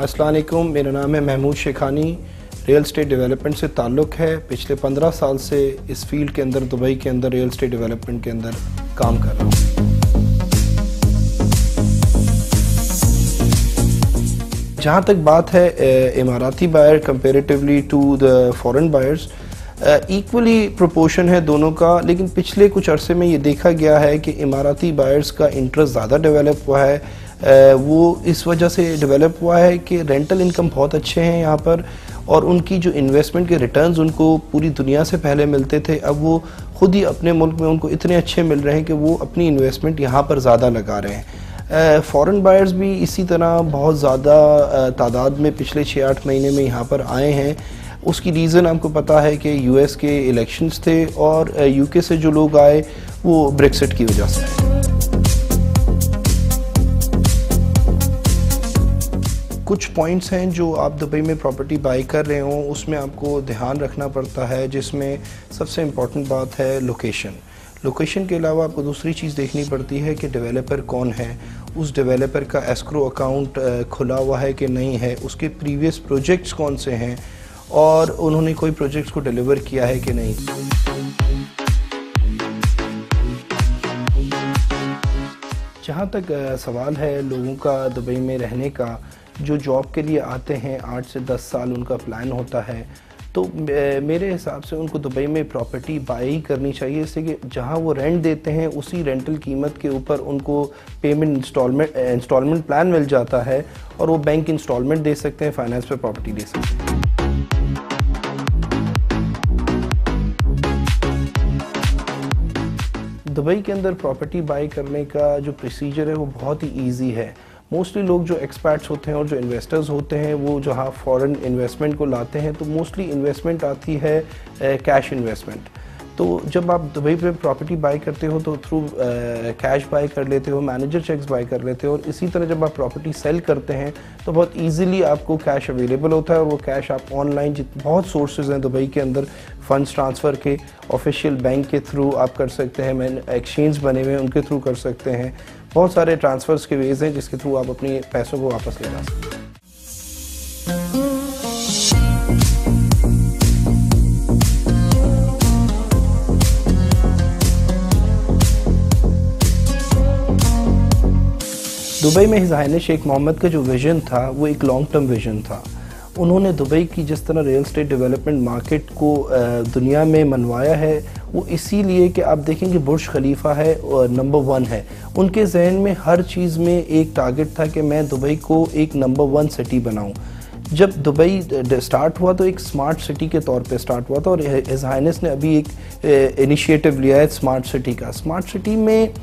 अस्सलाम वालेकुम, मेरा नाम है Mahmood Shekhani. Real estate development से ताल्लुक़ है। पिछले 15 साल से इस फील्ड के अंदर, दुबई के अंदर रियल स्टेट डेवलपमेंट के अंदर काम कर रहा हूँ। जहाँ तक बात है Emirati buyer comparatively to the foreign buyers, equally proportion है दोनों का, लेकिन पिछले कुछ अरसे में ये देखा गया है कि इमाराती बायर्स का इंटरेस्ट ज़्यादा डेवलप हुआ है। वो इस वजह से डेवलप हुआ है कि रेंटल इनकम बहुत अच्छे हैं यहाँ पर, और उनकी जो इन्वेस्टमेंट के रिटर्न्स उनको पूरी दुनिया से पहले मिलते थे, अब वो ख़ुद ही अपने मुल्क में उनको इतने अच्छे मिल रहे हैं कि वो अपनी इन्वेस्टमेंट यहाँ पर ज़्यादा लगा रहे हैं। फ़ॉरेन बायर्स भी इसी तरह बहुत ज़्यादा तादाद में पिछले 6-8 महीने में यहाँ पर आए हैं। उसकी रीज़न आपको पता है कि यूएस के इलेक्शंस थे, और यूके से जो लोग आए वो ब्रेक्सिट की वजह से। कुछ पॉइंट्स हैं जो आप दुबई में प्रॉपर्टी बाई कर रहे हो उसमें आपको ध्यान रखना पड़ता है, जिसमें सबसे इम्पॉर्टेंट बात है लोकेशन। लोकेशन के अलावा आपको दूसरी चीज़ देखनी पड़ती है कि डेवलपर कौन है, उस डेवलपर का एस्क्रो अकाउंट खुला हुआ है कि नहीं है, उसके प्रीवियस प्रोजेक्ट्स कौन से हैं, और उन्होंने कोई प्रोजेक्ट्स को डिलीवर किया है कि नहीं। जहाँ तक सवाल है लोगों का दुबई में रहने का, जो जॉब के लिए आते हैं 8 से 10 साल उनका प्लान होता है, तो मेरे हिसाब से उनको दुबई में प्रॉपर्टी बाई ही करनी चाहिए, इससे कि जहाँ वो रेंट देते हैं उसी रेंटल कीमत के ऊपर उनको पेमेंट इंस्टॉलमेंट प्लान मिल जाता है, और वो बैंक इंस्टॉलमेंट दे सकते हैं, फाइनेंस पे प्रॉपर्टी दे सकते हैं। दुबई के अंदर प्रॉपर्टी बाई करने का जो प्रोसीजर है वो बहुत ही इजी है। मोस्टली लोग जो एक्सपर्ट्स होते हैं और जो इन्वेस्टर्स होते हैं वो जहाँ फॉरेन इन्वेस्टमेंट को लाते हैं, तो मोस्टली इन्वेस्टमेंट आती है कैश इन्वेस्टमेंट। तो जब आप दुबई पे प्रॉपर्टी बाई करते हो तो थ्रू कैश बाई कर लेते हो, मैनेजर चेक्स बाई कर लेते हो, और इसी तरह जब आप प्रॉपर्टी सेल करते हैं तो बहुत इजीली आपको कैश अवेलेबल होता है, और वो कैश आप ऑनलाइन बहुत सोर्सेज हैं दुबई के अंदर फंड्स ट्रांसफ़र के, ऑफिशियल बैंक के थ्रू आप कर सकते हैं, एक्सचेंज बने हुए हैं उनके थ्रू कर सकते हैं, बहुत सारे ट्रांसफ़र्स के वेज़ हैं जिसके थ्रू आप अपने पैसों को वापस ले जा सकते हैं। दुबई में हिज़ हाइनेस शेख मोहम्मद का जो विज़न था वो एक लॉन्ग टर्म विज़न था। उन्होंने दुबई की जिस तरह रियल स्टेट डेवलपमेंट मार्केट को दुनिया में मनवाया है, वो इसीलिए कि आप देखेंगे बुर्ज खलीफा है और नंबर 1 है। उनके जहन में हर चीज़ में एक टारगेट था कि मैं दुबई को एक नंबर 1 सिटी बनाऊं। जब दुबई स्टार्ट हुआ तो एक स्मार्ट सिटी के तौर पे स्टार्ट हुआ था, और हिज़ हाइनेस ने अभी एक इनिशिएटिव लिया है स्मार्ट सिटी का। स्मार्ट सिटी में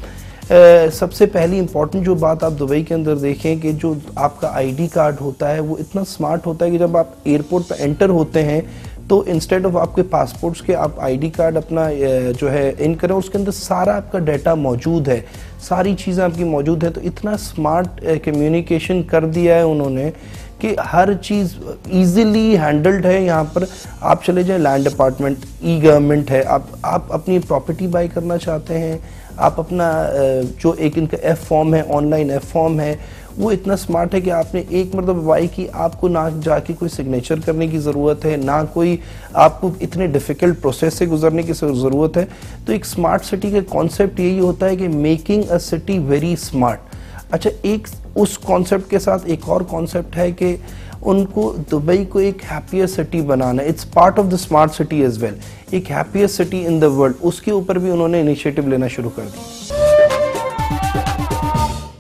सबसे पहली इम्पॉर्टेंट जो बात आप दुबई के अंदर देखें कि जो आपका आईडी कार्ड होता है वो इतना स्मार्ट होता है कि जब आप एयरपोर्ट पर एंटर होते हैं तो इंस्टेड ऑफ आपके पासपोर्ट्स के आप आईडी कार्ड अपना जो है इन करें, उसके अंदर सारा आपका डाटा मौजूद है, सारी चीज़ें आपकी मौजूद है। तो इतना स्मार्ट कम्युनिकेशन कर दिया है उन्होंने कि हर चीज़ ईज़िली हैंडल्ड है। यहाँ पर आप चले जाएं लैंड डिपार्टमेंट, ई गवर्नमेंट है, आप अपनी प्रॉपर्टी बाई करना चाहते हैं, आप अपना जो एक इनका एफ फॉर्म है, ऑनलाइन एफ फॉर्म है, वो इतना स्मार्ट है कि आपने एक मतलब बाई की, आपको ना जाके कोई सिग्नेचर करने की ज़रूरत है, ना कोई आपको इतने डिफ़िकल्ट प्रोसेस से गुजरने की ज़रूरत है। तो एक स्मार्ट सिटी का कॉन्सेप्ट यही होता है कि making a city very smart. अच्छा, एक उस कॉन्सेप्ट के साथ एक और कॉन्सेप्ट है कि उनको दुबई को एक हैप्पियर सिटी बनाना, it's part of the smart city as well, एक happier city in the world, उसके ऊपर भी उन्होंने इनिशिएटिव लेना शुरू कर दिया।